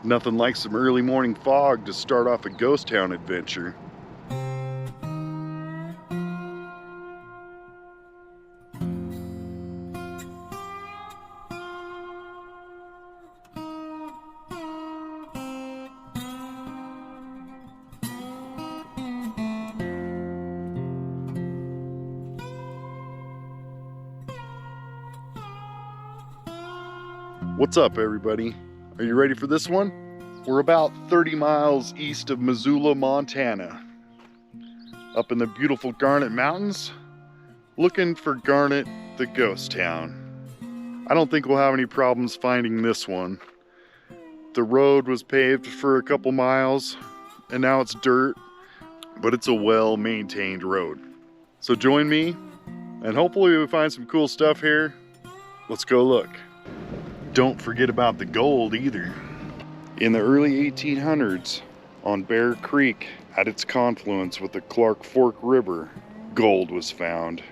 Nothing like some early morning fog to start off a ghost town adventure. What's up, everybody? Are you ready for this one? We're about 30 miles east of Missoula, Montana, up in the beautiful Garnet Mountains, looking for Garnet, the ghost town. I don't think we'll have any problems finding this one. The road was paved for a couple miles, and now it's dirt, but it's a well-maintained road. So join me, and hopefully we find some cool stuff here. Let's go look. Don't forget about the gold either. In the early 1800s, on Bear Creek, at its confluence with the Clark Fork River, gold was found.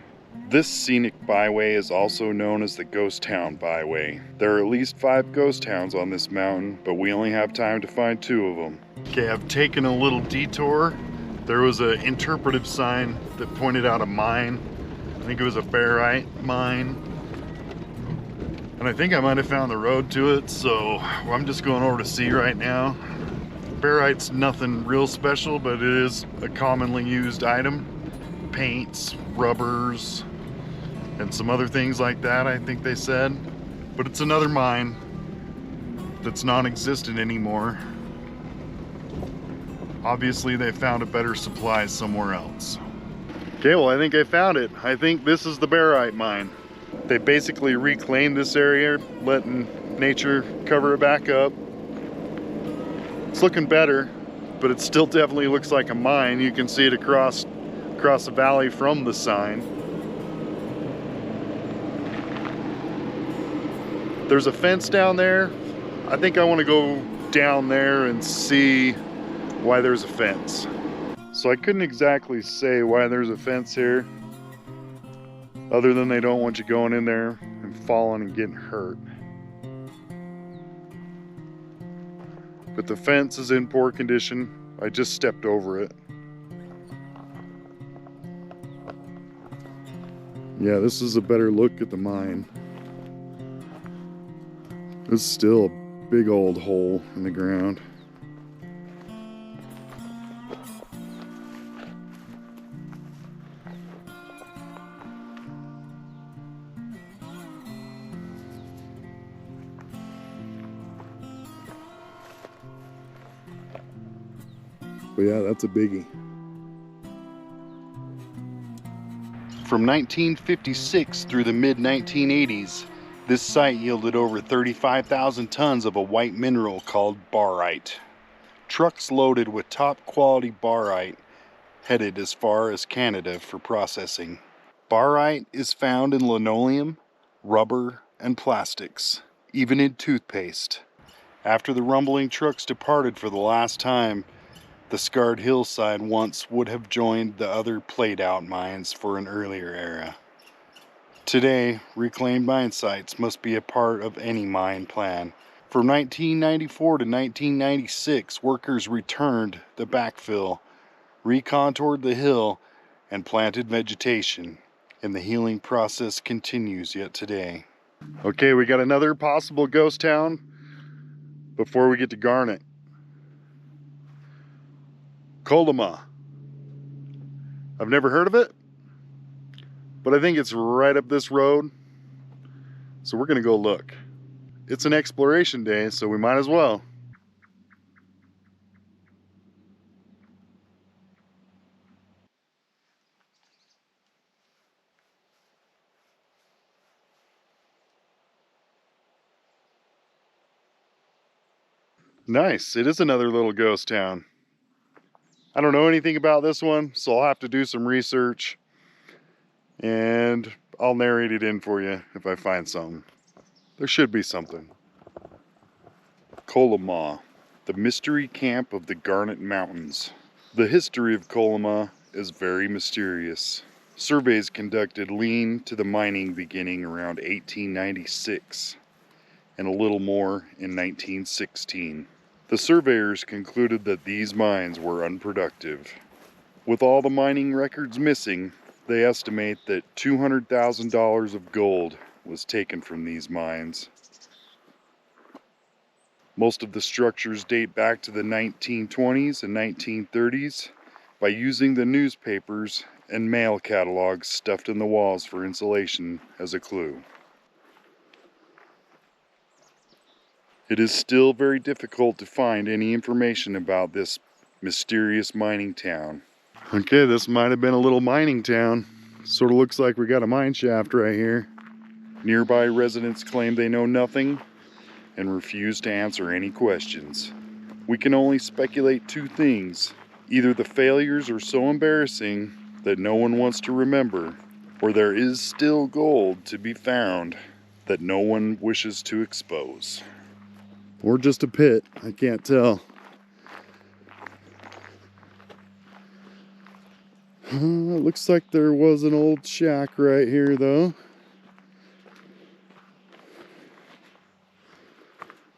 This scenic byway is also known as the Ghost Town Byway. There are at least 5 ghost towns on this mountain, but we only have time to find 2 of them. Okay, I've taken a little detour. There was an interpretive sign that pointed out a mine. I think it was a barite mine. And I think I might have found the road to it, so I'm just going over to see right now. Barite's nothing real special, but it is a commonly used item. Paints, rubbers, and some other things like that, I think they said. But it's another mine that's non-existent anymore. Obviously, they found a better supply somewhere else. Okay, well, I think I found it. I think this is the barite mine. They basically reclaimed this area, letting nature cover it back up. It's looking better, but it still definitely looks like a mine. You can see it across the valley from the sign. There's a fence down there. I think I want to go down there and see why there's a fence. So I couldn't exactly say why there's a fence here, other than they don't want you going in there and falling and getting hurt. But the fence is in poor condition. I just stepped over it. Yeah, this is a better look at the mine. It's still a big old hole in the ground. But yeah, that's a biggie. From 1956 through the mid-1980s, this site yielded over 35,000 tons of a white mineral called barite. Trucks loaded with top quality barite headed as far as Canada for processing. Barite is found in linoleum, rubber, and plastics, even in toothpaste. After the rumbling trucks departed for the last time, the scarred hillside once would have joined the other played-out mines for an earlier era. Today, reclaimed mine sites must be a part of any mine plan. From 1994 to 1996, workers returned the backfill, recontoured the hill, and planted vegetation, and the healing process continues yet today. Okay, we got another possible ghost town before we get to Garnet. Coloma. I've never heard of it, but I think it's right up this road, so we're gonna go look. It's an exploration day, so we might as well. Nice, it is another little ghost town. I don't know anything about this one, so I'll have to do some research, and I'll narrate it in for you if I find something. There should be something. Coloma, the mystery camp of the Garnet Mountains. The history of Coloma is very mysterious. Surveys conducted lean to the mining beginning around 1896, and a little more in 1916. The surveyors concluded that these mines were unproductive. With all the mining records missing, they estimate that $200,000 of gold was taken from these mines. Most of the structures date back to the 1920s and 1930s by using the newspapers and mail catalogs stuffed in the walls for insulation as a clue. It is still very difficult to find any information about this mysterious mining town. Okay, this might have been a little mining town. Sort of looks like we got a mine shaft right here. Nearby residents claim they know nothing and refuse to answer any questions. We can only speculate two things. Either the failures are so embarrassing that no one wants to remember, or there is still gold to be found that no one wishes to expose. Or just a pit, I can't tell. It looks like there was an old shack right here though.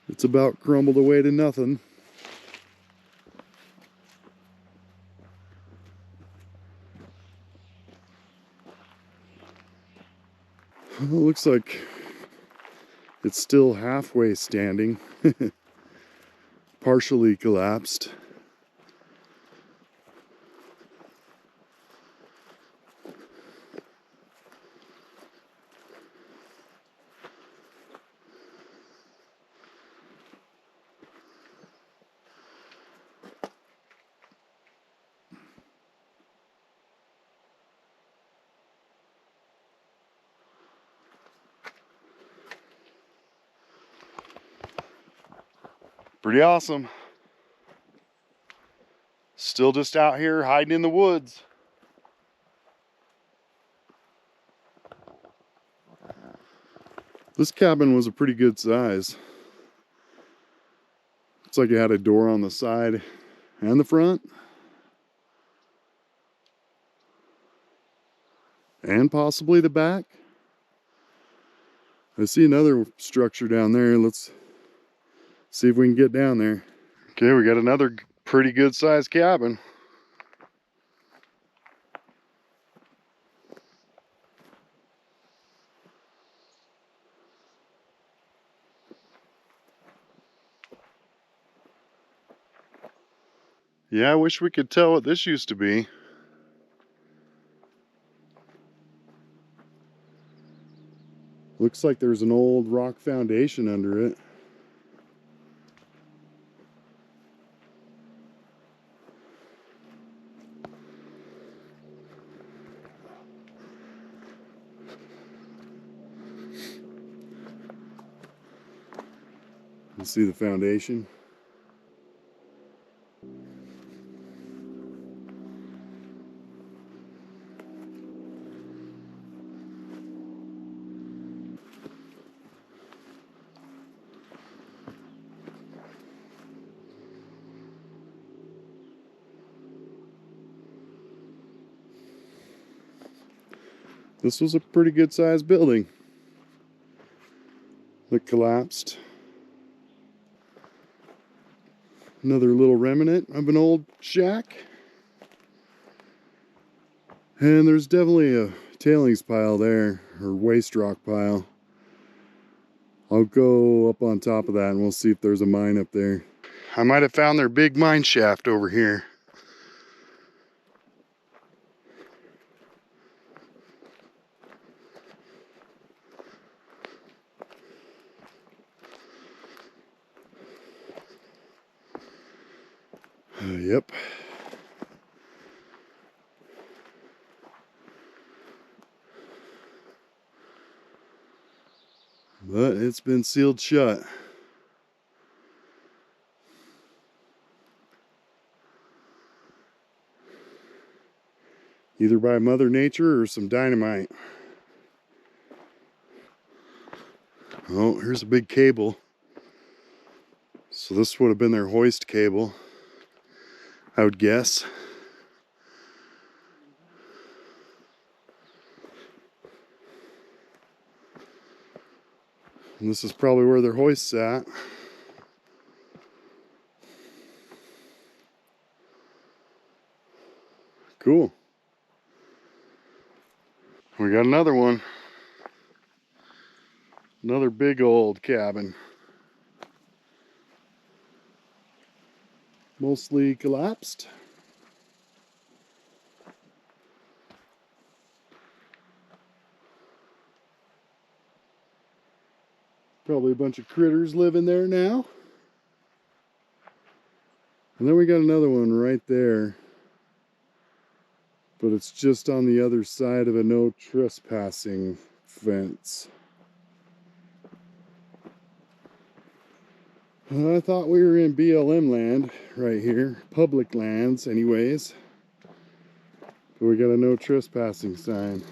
It's about crumbled away to nothing. It looks like it's still halfway standing. Partially collapsed. Pretty awesome. Still just out here hiding in the woods. This cabin was a pretty good size. Looks like it had a door on the side and the front. And possibly the back. I see another structure down there. Let's see if we can get down there. Okay, we got another pretty good sized cabin. Yeah, I wish we could tell what this used to be. Looks like there's an old rock foundation under it. You see the foundation? This was a pretty good sized building that collapsed. Another little remnant of an old shack. And there's definitely a tailings pile there, or waste rock pile. I'll go up on top of that and we'll see if there's a mine up there. I might have found their big mine shaft over here. Yep. But it's been sealed shut. Either by Mother Nature or some dynamite. Oh, here's a big cable. So this would have been their hoist cable, I would guess. And this is probably where their hoist's at. Cool. We got another one. Another big old cabin. Mostly collapsed. Probably a bunch of critters living there now. And then we got another one right there. But it's just on the other side of a no trespassing fence. I thought we were in BLM land right here. Public lands anyways. But we got a no trespassing sign.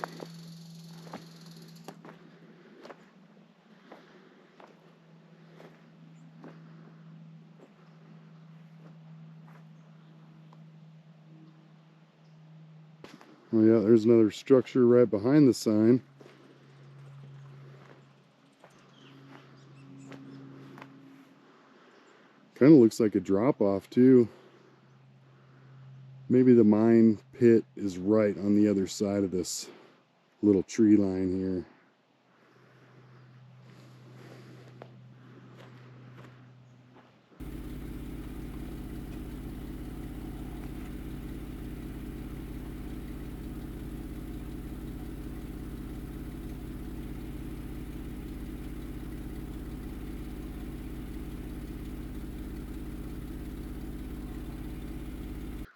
Oh yeah, there's another structure right behind the sign. Kind of looks like a drop-off too. Maybe the mine pit is right on the other side of this little tree line here.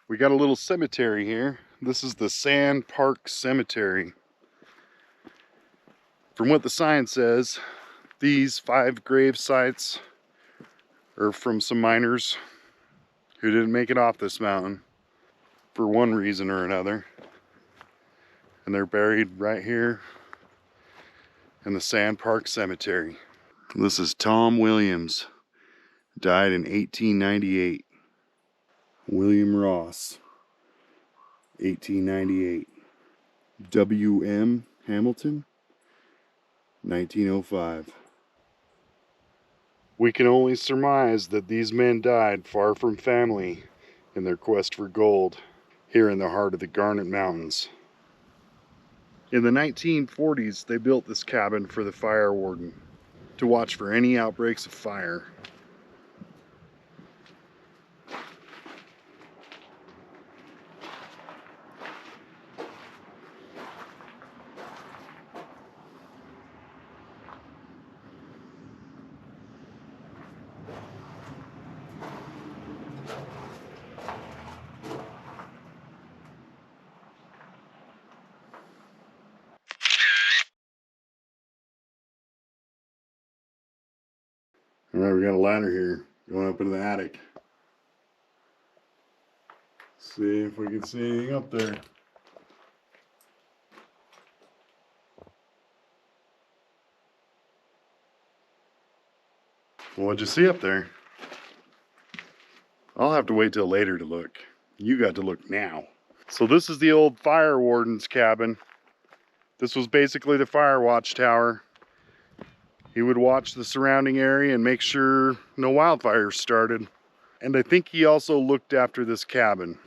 We got a little cemetery here. This is the Sand Park Cemetery. From what the sign says, these 5 grave sites are from some miners who didn't make it off this mountain for one reason or another. And they're buried right here in the Sand Park Cemetery. This is Tom Williams, died in 1898. William Ross, 1898. W.M. Hamilton, 1905. We can only surmise that these men died far from family in their quest for gold here in the heart of the Garnet Mountains. In the 1940s, they built this cabin for the fire warden to watch for any outbreaks of fire. All right, we got a ladder here going up into the attic. See if we can see anything up there. What'd you see up there? I'll have to wait till later to look. You got to look now. So this is the old fire warden's cabin. This was basically the fire watch tower. He would watch the surrounding area and make sure no wildfires started. And I think he also looked after this cabin.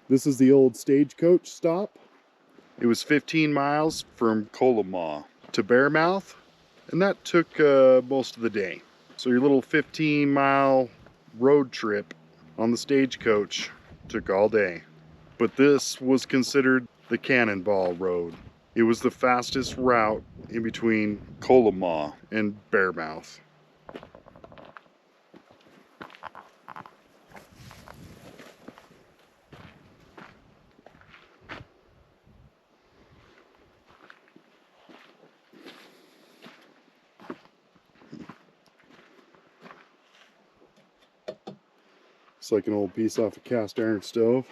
This is the old stagecoach stop. It was 15 miles from Coloma to Bearmouth, and that took most of the day. So your little 15-mile road trip on the stagecoach took all day. But this was considered the Cannonball Road. It was the fastest route in between Coloma and Bearmouth. It's like an old piece off a cast iron stove.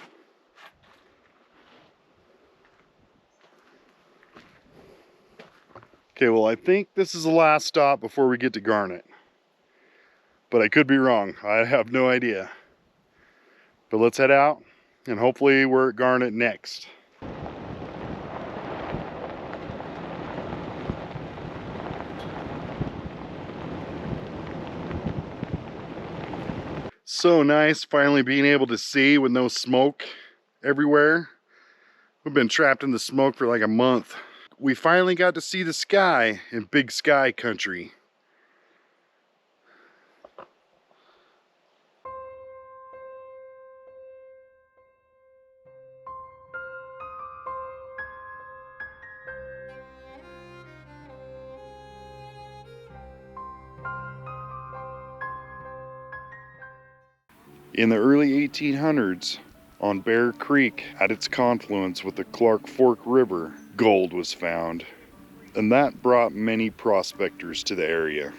Okay, well, I think this is the last stop before we get to Garnet. But I could be wrong. I have no idea. But let's head out, and hopefully we're at Garnet next. So nice finally being able to see with no smoke everywhere. We've been trapped in the smoke for like a month. We finally got to see the sky in Big Sky country. In the early 1800s, on Bear Creek, at its confluence with the Clark Fork River, gold was found, and that brought many prospectors to the area.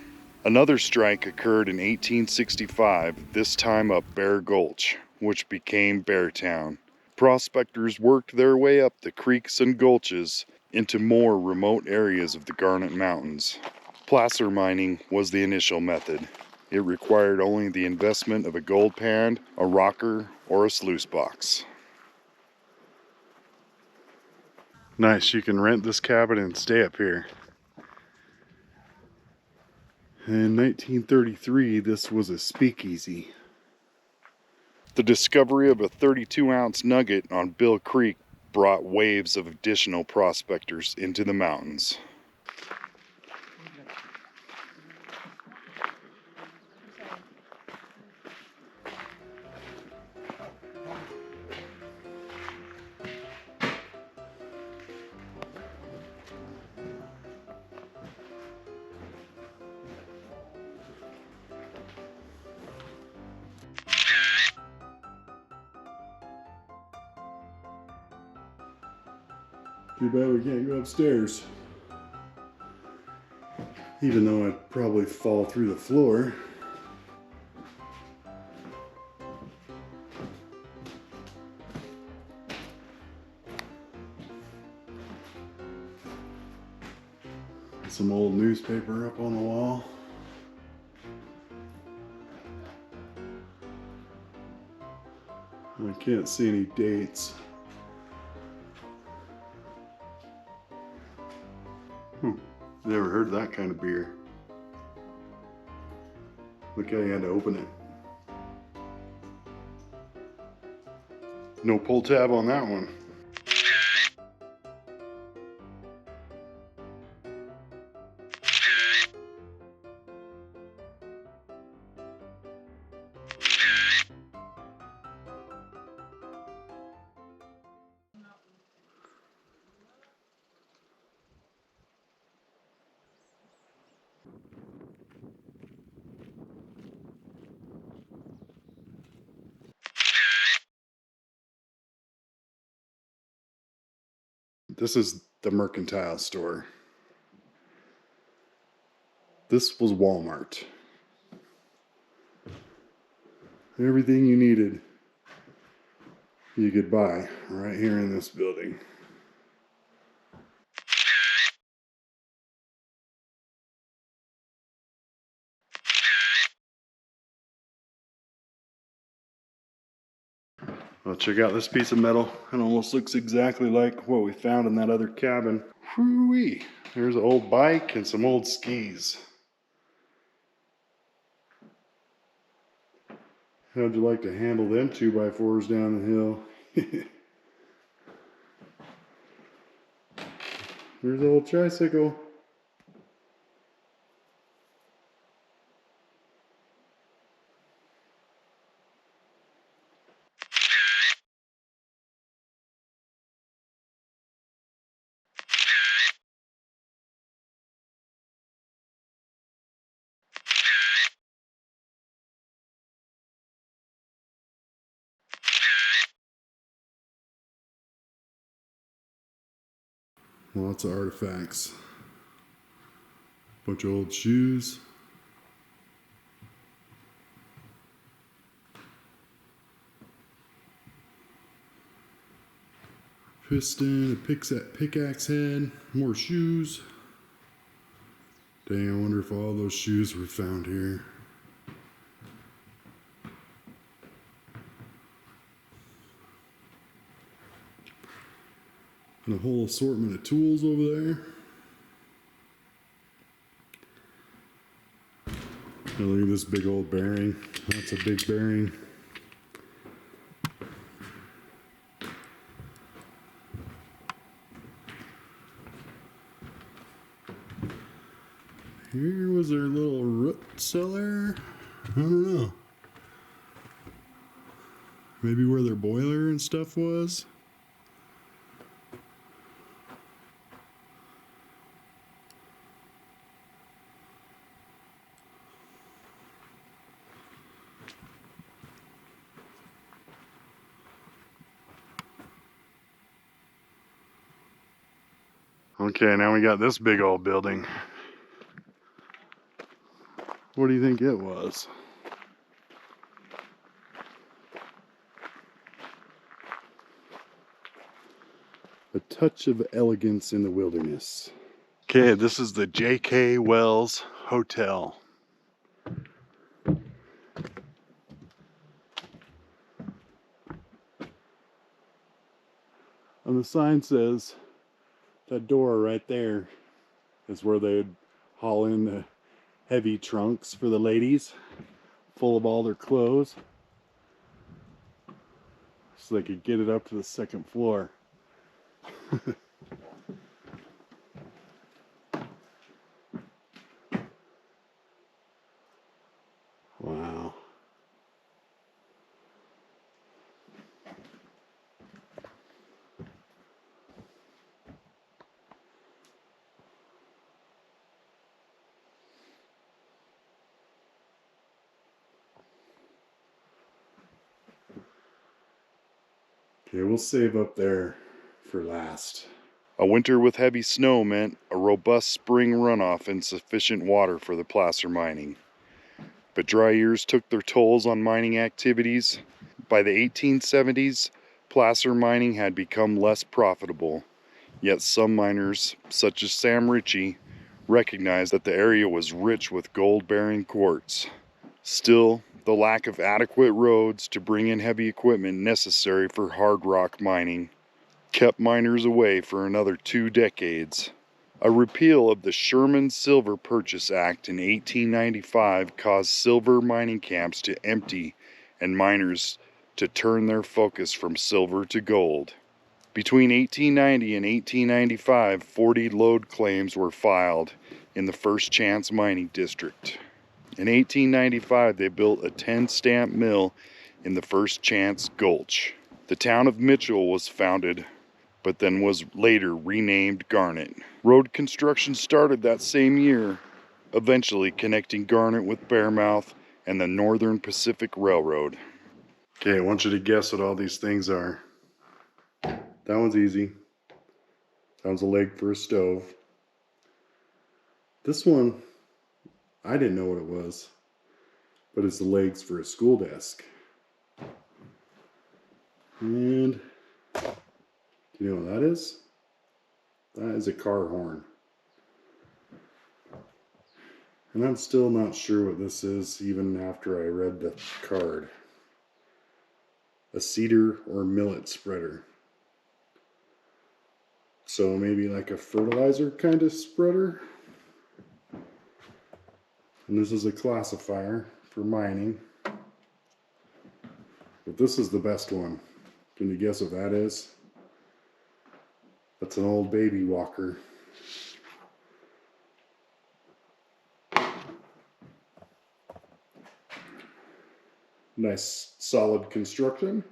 Another strike occurred in 1865, this time up Bear Gulch, which became Beartown. Prospectors worked their way up the creeks and gulches into more remote areas of the Garnet Mountains. Placer mining was the initial method. It required only the investment of a gold pan, a rocker, or a sluice box. Nice, you can rent this cabin and stay up here. In 1933, this was a speakeasy. The discovery of a 32-ounce nugget on Bill Creek brought waves of additional prospectors into the mountains. Too bad we can't go upstairs. Even though I'd probably fall through the floor. Some old newspaper up on the wall. I can't see any dates. Never heard of that kind of beer. Look how you had to open it. No pull tab on that one. This is the mercantile store. This was Walmart. Everything you needed, you could buy right here in this building. Well, check out this piece of metal. It almost looks exactly like what we found in that other cabin. Whoo-wee. There's an old bike and some old skis. How'd you like to handle them 2x4s down the hill? There's an old tricycle. Lots of artifacts. Bunch of old shoes. Piston, a pickaxe head, more shoes. Dang, I wonder if all those shoes were found here. And a whole assortment of tools over there. Oh, look at this big old bearing. That's a big bearing. Here was their little root cellar. I don't know. Maybe where their boiler and stuff was. Okay, now we got this big old building. What do you think it was? A touch of elegance in the wilderness. Okay, this is the J.K. Wells Hotel. And the sign says that door right there is where they'd haul in the heavy trunks for the ladies, full of all their clothes, so they could get it up to the second floor. Wow. Okay, we'll save up there for last. A winter with heavy snow meant a robust spring runoff and sufficient water for the placer mining. But dry years took their tolls on mining activities. By the 1870s, placer mining had become less profitable. Yet some miners, such as Sam Ritchie, recognized that the area was rich with gold-bearing quartz. Still, the lack of adequate roads to bring in heavy equipment necessary for hard rock mining kept miners away for another 2 decades. A repeal of the Sherman Silver Purchase Act in 1895 caused silver mining camps to empty and miners to turn their focus from silver to gold. Between 1890 and 1895, 40 load claims were filed in the First Chance Mining District. In 1895, they built a 10-stamp mill in the First Chance Gulch. The town of Mitchell was founded, but then was later renamed Garnet. Road construction started that same year, eventually connecting Garnet with Bearmouth and the Northern Pacific Railroad. Okay, I want you to guess what all these things are. That one's easy. That one's a leg for a stove. This one, I didn't know what it was, but it's the legs for a school desk. And do you know what that is? That is a car horn. And I'm still not sure what this is even after I read the card. A cedar or millet spreader. So maybe like a fertilizer kind of spreader. And this is a classifier for mining. But this is the best one. Can you guess what that is? That's an old baby walker. Nice solid construction.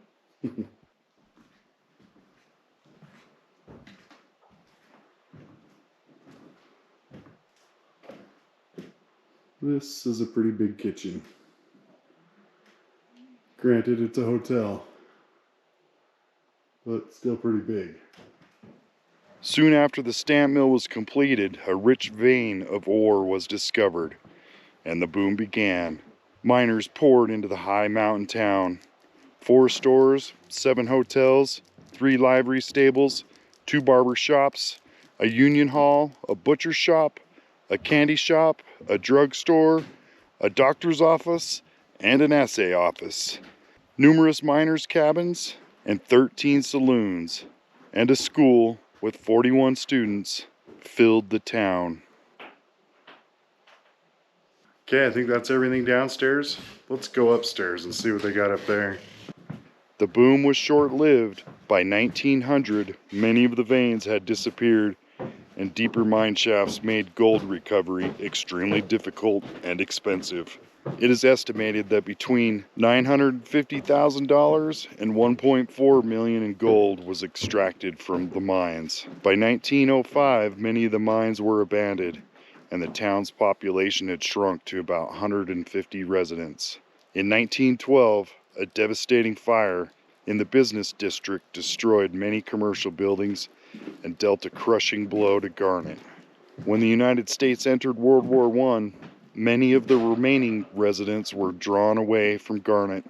This is a pretty big kitchen. Granted, it's a hotel, but still pretty big. Soon after the stamp mill was completed, a rich vein of ore was discovered, and the boom began. Miners poured into the high mountain town. 4 stores, 7 hotels, 3 livery stables, 2 barber shops, a union hall, a butcher shop, a candy shop, a drugstore, a doctor's office, and an assay office. Numerous miners' cabins, and 13 saloons, and a school with 41 students filled the town. Okay, I think that's everything downstairs. Let's go upstairs and see what they got up there. The boom was short-lived. By 1900, many of the veins had disappeared, and deeper mine shafts made gold recovery extremely difficult and expensive. It is estimated that between $950,000 and $1.4 million in gold was extracted from the mines. By 1905, many of the mines were abandoned, and the town's population had shrunk to about 150 residents. In 1912, a devastating fire in the business district destroyed many commercial buildings and dealt a crushing blow to Garnet. When the United States entered World War I, many of the remaining residents were drawn away from Garnet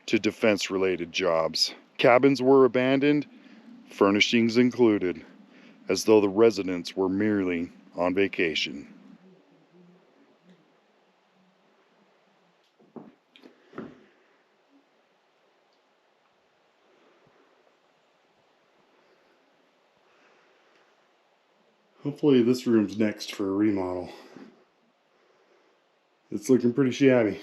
to defense-related jobs. Cabins were abandoned, furnishings included, as though the residents were merely on vacation. Hopefully this room's next for a remodel. It's looking pretty shabby.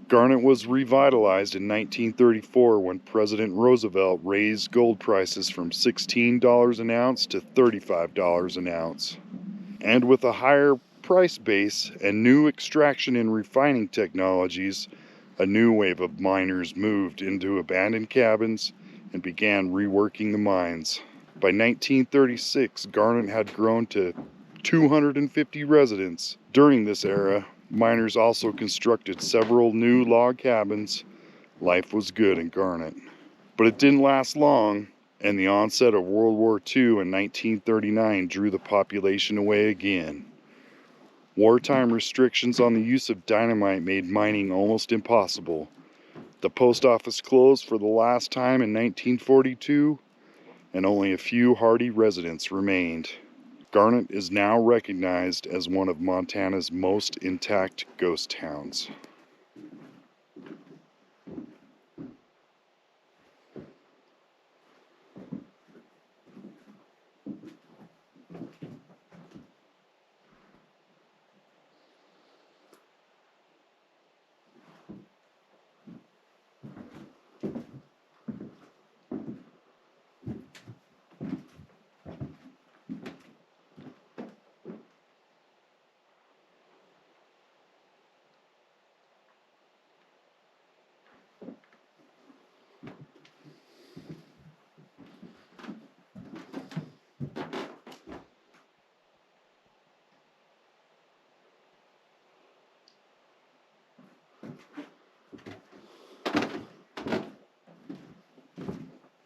Garnet was revitalized in 1934 when President Roosevelt raised gold prices from $16 an ounce to $35 an ounce. And with a higher price base and new extraction and refining technologies, a new wave of miners moved into abandoned cabins and began reworking the mines. By 1936, Garnet had grown to 250 residents. During this era, miners also constructed several new log cabins. Life was good in Garnet. But it didn't last long, and the onset of World War II in 1939 drew the population away again. Wartime restrictions on the use of dynamite made mining almost impossible. The post office closed for the last time in 1942, and only a few hardy residents remained. Garnet is now recognized as one of Montana's most intact ghost towns.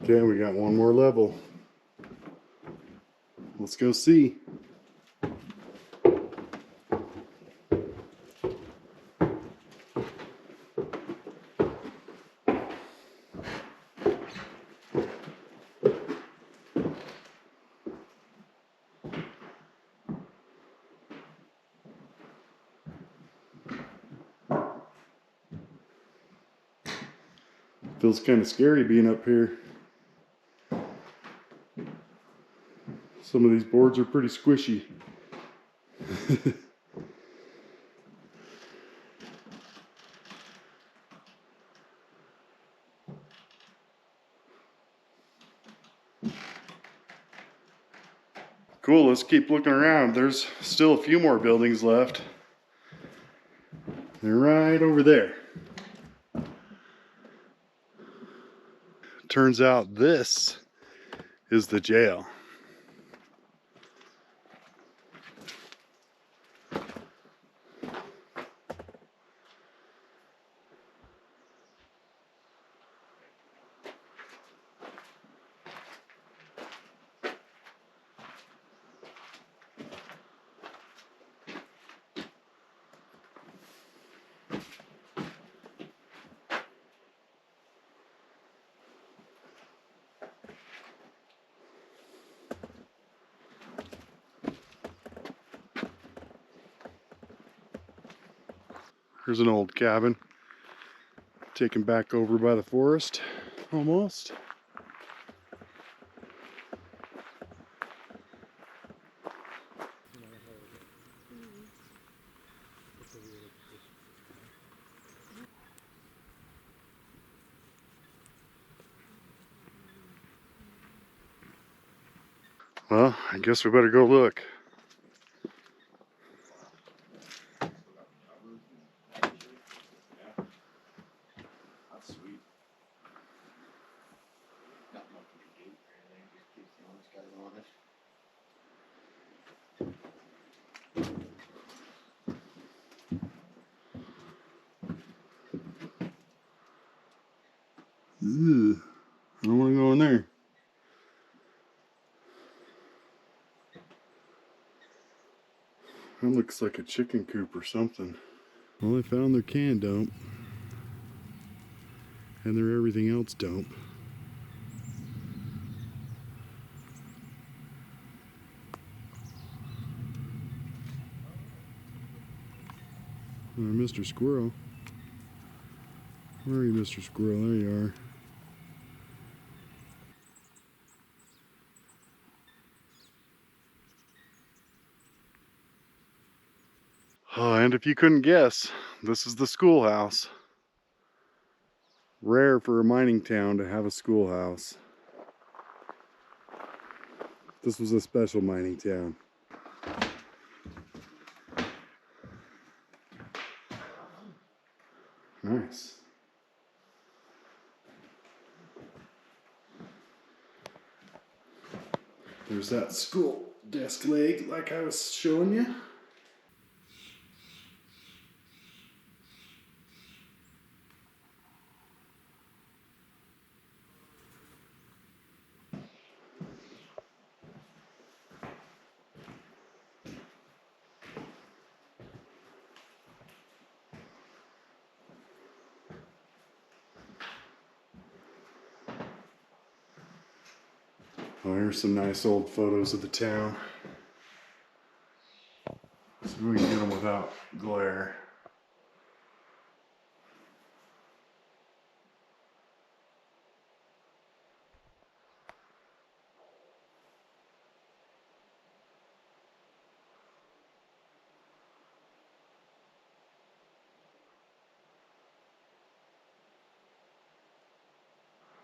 Okay, we got one more level. Let's go see. Feels kind of scary being up here. Some of these boards are pretty squishy. Cool, let's keep looking around. There's still a few more buildings left. They're right over there. Turns out this is the jail. Here's an old cabin, taken back over by the forest, almost. Well, I guess we better go look. That's sweet. Not much of a gate or anything, just keeps the honest guys honest. Ugh, I don't want to go in there. That looks like a chicken coop or something. Well, they found their can dump and their everything else dump. Mr. Squirrel. Where are you, Mr. Squirrel? There you are. Oh, and if you couldn't guess, this is the schoolhouse. Rare for a mining town to have a schoolhouse. This was a special mining town. Nice. There's that school desk leg like I was showing you. Oh, here's some nice old photos of the town. So we can get them without glare.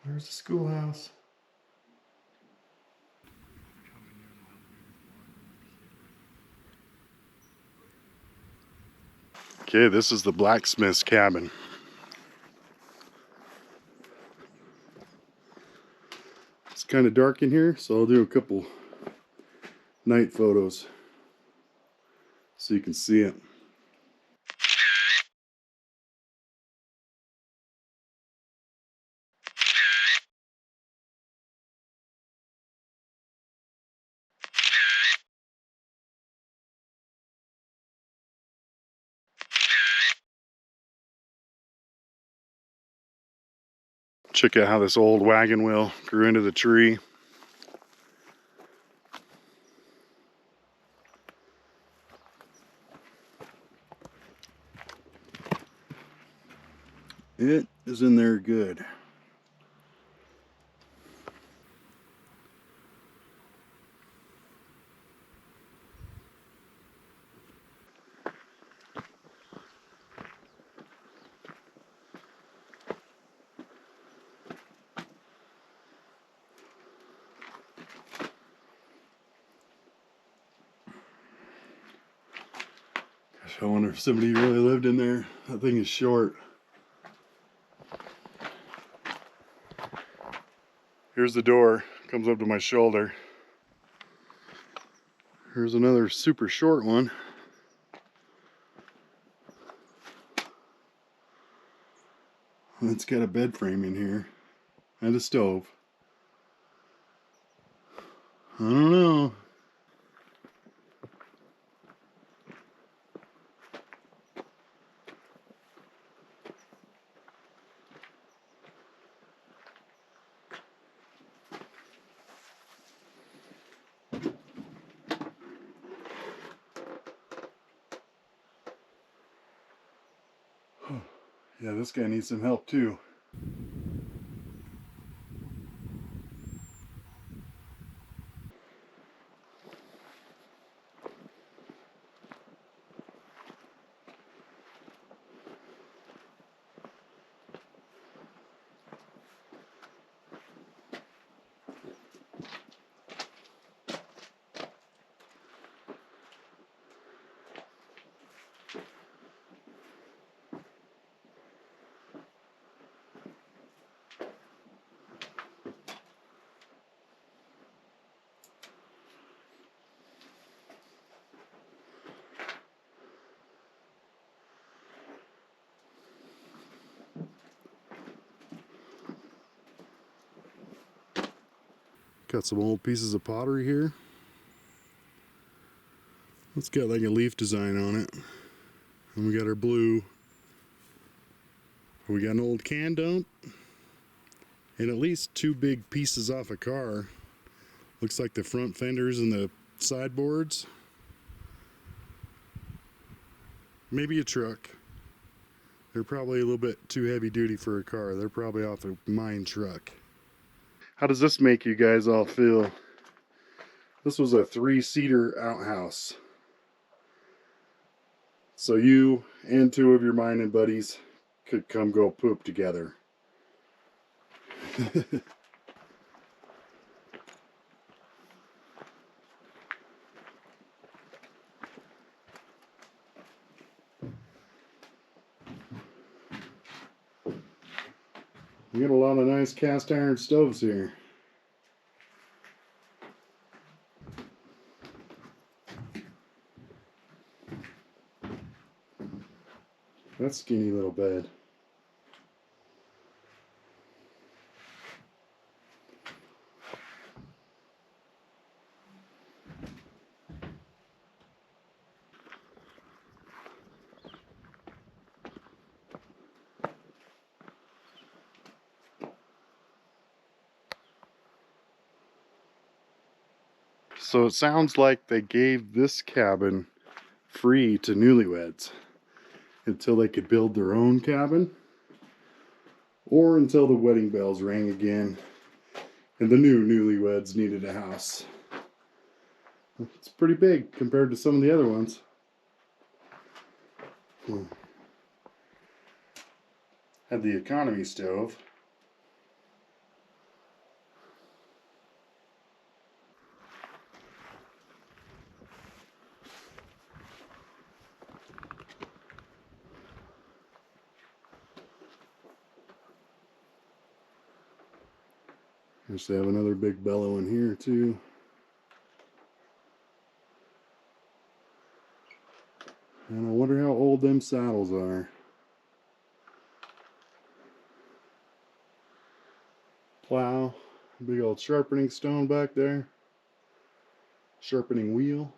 There's the schoolhouse. Okay, this is the blacksmith's cabin. It's kind of dark in here, so I'll do a couple night photos so you can see it. Check out how this old wagon wheel grew into the tree. It is in there good. Gosh, I wonder if somebody really lived in there. That thing is short. Here's the door, comes up to my shoulder. Here's another super short one. It's got a bed frame in here and a stove. I don't know. Yeah, this guy needs some help too. Got some old pieces of pottery here. It's got like a leaf design on it. And we got our blue. We got an old can dump. And at least 2 big pieces off a car. Looks like the front fenders and the sideboards. Maybe a truck. They're probably a little bit too heavy duty for a car. They're probably off a mine truck. How does this make you guys all feel? This was a 3-seater outhouse. So you and 2 of your mining buddies could come go poop together. We got a lot of nice cast iron stoves here. That skinny little bed. So it sounds like they gave this cabin free to newlyweds until they could build their own cabin, or until the wedding bells rang again and the new newlyweds needed a house. It's pretty big compared to some of the other ones. Had the economy stove. Guess they have another big bellow in here too. And I wonder how old them saddles are. Plow, big old sharpening stone back there. Sharpening wheel.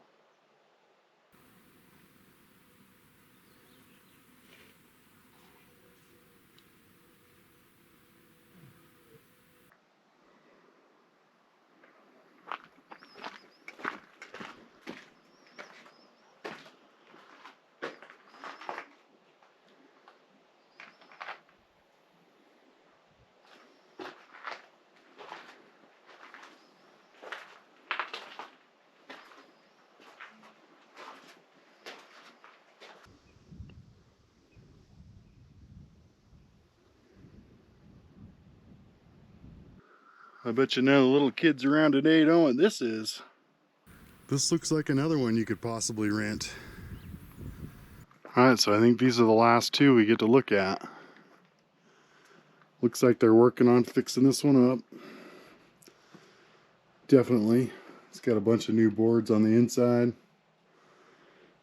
I bet you none of the little kids around today know what this is. This looks like another one you could possibly rent. Alright, so I think these are the last 2 we get to look at. Looks like they're working on fixing this one up. Definitely. It's got a bunch of new boards on the inside.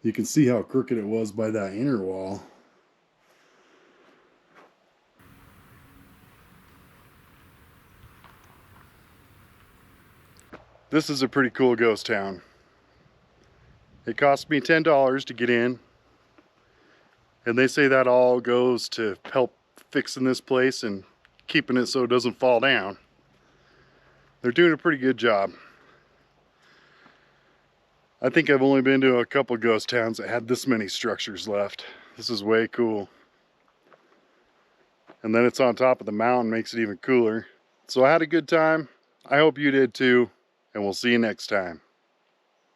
You can see how crooked it was by that inner wall. This is a pretty cool ghost town. It cost me $10 to get in. And they say that all goes to help fixing this place and keeping it so it doesn't fall down. They're doing a pretty good job. I think I've only been to a couple ghost towns that had this many structures left. This is way cool. And then it's on top of the mountain, makes it even cooler. So I had a good time. I hope you did too. And we'll see you next time.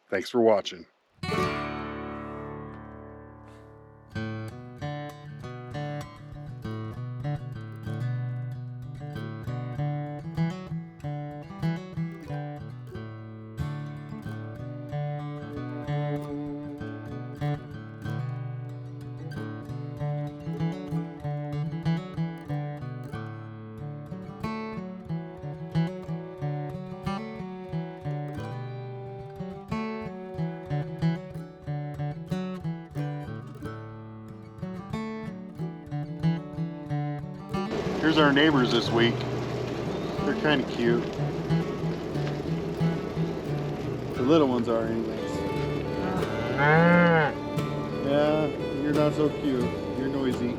Thanks for watching. Here's our neighbors this week. They're kind of cute. The little ones are anyways. Yeah, you're not so cute. You're noisy.